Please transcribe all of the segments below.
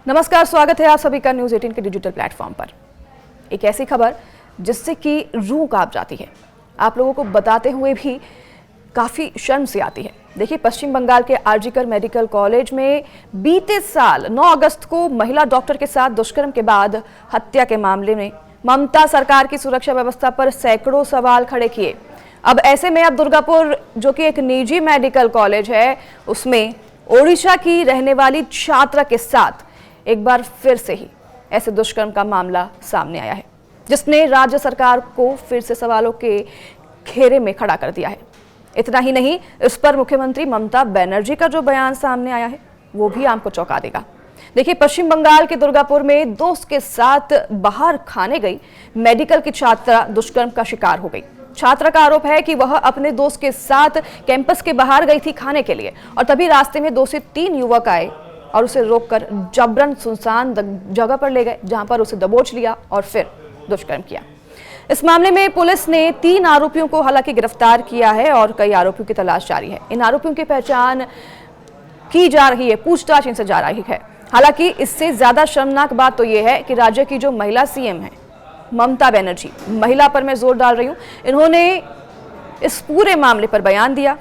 नमस्कार, स्वागत है आप सभी का न्यूज़ 18 के डिजिटल प्लेटफॉर्म पर। एक ऐसी खबर जिससे कि रूह कांप जाती है, आप लोगों को बताते हुए भी काफ़ी शर्म सी आती है। देखिए, पश्चिम बंगाल के आरजीकर मेडिकल कॉलेज में बीते साल 9 अगस्त को महिला डॉक्टर के साथ दुष्कर्म के बाद हत्या के मामले में ममता सरकार की सुरक्षा व्यवस्था पर सैकड़ों सवाल खड़े किए। अब ऐसे में अब दुर्गापुर, जो कि एक निजी मेडिकल कॉलेज है, उसमें ओडिशा की रहने वाली छात्रा के साथ एक बार फिर से ही ऐसे दुष्कर्म का मामला सामने आया है, जिसने राज्य सरकार को फिर से सवालों के घेरे में खड़ा कर दिया है। इतना ही नहीं, इस पर मुख्यमंत्री ममता बनर्जी का जो बयान सामने आया है वो भी आपको चौंका देगा। देखिए, पश्चिम बंगाल के दुर्गापुर में दोस्त के साथ बाहर खाने गई मेडिकल की छात्रा दुष्कर्म का शिकार हो गई। छात्रा का आरोप है कि वह अपने दोस्त के साथ कैंपस के बाहर गई थी खाने के लिए, और तभी रास्ते में 2 से 3 युवक आए और उसे रोककर जबरन सुनसान जगह पर ले गए, जहां पर उसे दबोच लिया और फिर दुष्कर्म किया। इस मामले में पुलिस ने 3 आरोपियों को हालांकि गिरफ्तार किया है और कई आरोपियों की तलाश जारी है। इन आरोपियों की पहचान की जा रही है, पूछताछ इनसे जा रही है। हालांकि इससे ज्यादा शर्मनाक बात तो यह है कि राज्य की जो महिला सीएम है ममता बनर्जी, महिला पर मैं जोर डाल रही हूं, इन्होंने इस पूरे मामले पर बयान दिया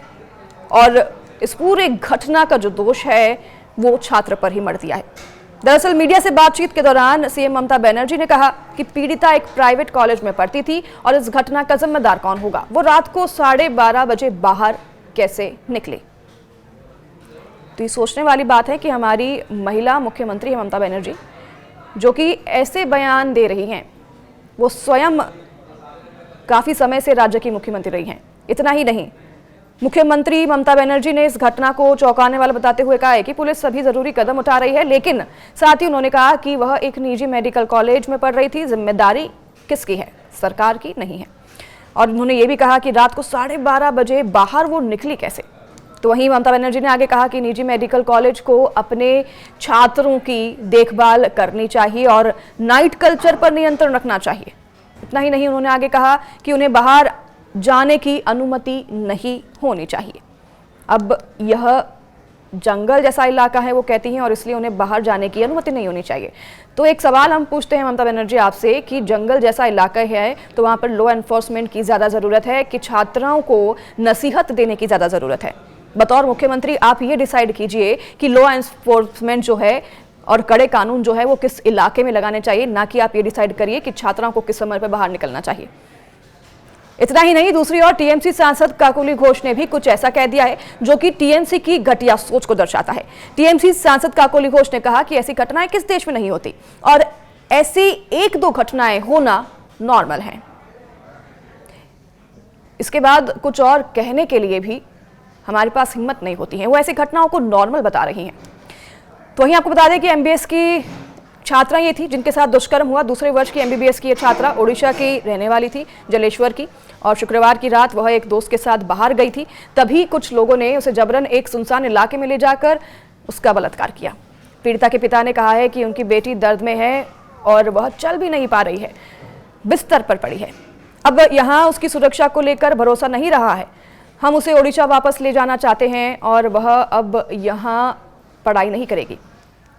और इस पूरे घटना का जो दोष है वो छात्र पर ही मढ़ दिया है। दरअसल मीडिया से बातचीत के दौरान सीएम ममता बनर्जी ने कहा कि पीड़िता एक प्राइवेट कॉलेज में पढ़ती थी और इस घटना का जिम्मेदार कौन होगा, वो रात को 12:30 बजे बाहर कैसे निकली। तो ये सोचने वाली बात है कि हमारी महिला मुख्यमंत्री ममता बनर्जी, जो कि ऐसे बयान दे रही हैं, वो स्वयं काफी समय से राज्य की मुख्यमंत्री रही हैं। इतना ही नहीं, मुख्यमंत्री ममता बनर्जी ने इस घटना को चौंकाने वाला बताते हुए कहा है कि पुलिस सभी जरूरी कदम उठा रही है, लेकिन साथ ही उन्होंने कहा कि वह एक निजी मेडिकल कॉलेज में पढ़ रही थी, जिम्मेदारी किसकी है, सरकार की नहीं है। और उन्होंने ये भी कहा कि रात को 12:30 बजे बाहर वो निकली कैसे। तो वहीं ममता बनर्जी ने आगे कहा कि निजी मेडिकल कॉलेज को अपने छात्रों की देखभाल करनी चाहिए और नाइट कल्चर पर नियंत्रण रखना चाहिए। इतना ही नहीं, उन्होंने आगे कहा कि उन्हें बाहर जाने की अनुमति नहीं होनी चाहिए। अब यह जंगल जैसा इलाका है, वो कहती हैं, और इसलिए उन्हें बाहर जाने की अनुमति नहीं होनी चाहिए। तो एक सवाल हम पूछते हैं ममता बनर्जी आपसे कि जंगल जैसा इलाका है तो वहां पर लॉ एनफोर्समेंट की ज्यादा जरूरत है कि छात्राओं को नसीहत देने की ज्यादा जरूरत है? बतौर मुख्यमंत्री आप ये डिसाइड कीजिए कि लॉ एनफोर्समेंट जो है और कड़े कानून जो है वो किस इलाके में लगाने चाहिए, ना कि आप ये डिसाइड करिए कि छात्राओं को किस समय पर बाहर निकलना चाहिए। इतना ही नहीं, दूसरी ओर टीएमसी सांसद काकोली घोष ने भी कुछ ऐसा कह दिया है जो कि टीएमसी की घटिया सोच को दर्शाता है। टीएमसी सांसद काकोली घोष ने कहा कि ऐसी घटनाएं किस देश में नहीं होती और ऐसी 1-2 घटनाएं होना नॉर्मल है। इसके बाद कुछ और कहने के लिए भी हमारे पास हिम्मत नहीं होती है, वो ऐसी घटनाओं को नॉर्मल बता रही हैं। तो वहीं आपको बता दें कि एमबीबीएस की छात्रा ये थी जिनके साथ दुष्कर्म हुआ। दूसरे वर्ष की एमबीबीएस की ये छात्रा ओडिशा की रहने वाली थी, जलेश्वर की, और शुक्रवार की रात वह एक दोस्त के साथ बाहर गई थी। तभी कुछ लोगों ने उसे जबरन एक सुनसान इलाके में ले जाकर उसका बलात्कार किया। पीड़िता के पिता ने कहा है कि उनकी बेटी दर्द में है और वह चल भी नहीं पा रही है, बिस्तर पर पड़ी है। अब यहाँ उसकी सुरक्षा को लेकर भरोसा नहीं रहा है। हम उसे ओडिशा वापस ले जाना चाहते हैं और वह अब यहाँ पढ़ाई नहीं करेगी।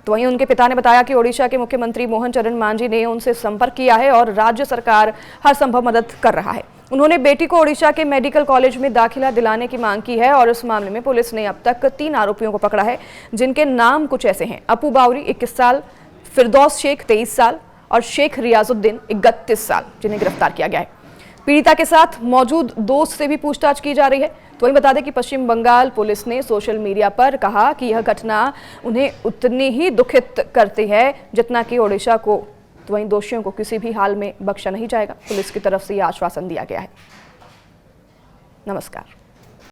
तो वहीं उनके पिता ने बताया कि ओडिशा के मुख्यमंत्री मोहन चरण मांझी ने उनसे संपर्क किया है और राज्य सरकार हर संभव मदद कर रहा है। उन्होंने बेटी को ओडिशा के मेडिकल कॉलेज में दाखिला दिलाने की मांग की है और इस मामले में पुलिस ने अब तक 3 आरोपियों को पकड़ा है, जिनके नाम कुछ ऐसे हैं: अपू बावरी 21 साल, फिरदौस शेख 23 साल और शेख रियाजुद्दीन 31 साल, जिन्हें गिरफ्तार किया गया है। पीड़िता के साथ मौजूद दोस्त से भी पूछताछ की जा रही है। तो वहीं बता दें कि पश्चिम बंगाल पुलिस ने सोशल मीडिया पर कहा कि यह घटना उन्हें उतनी ही दुखित करती है जितना कि ओडिशा को। तो वहीं दोषियों को किसी भी हाल में बख्शा नहीं जाएगा, पुलिस की तरफ से यह आश्वासन दिया गया है। नमस्कार।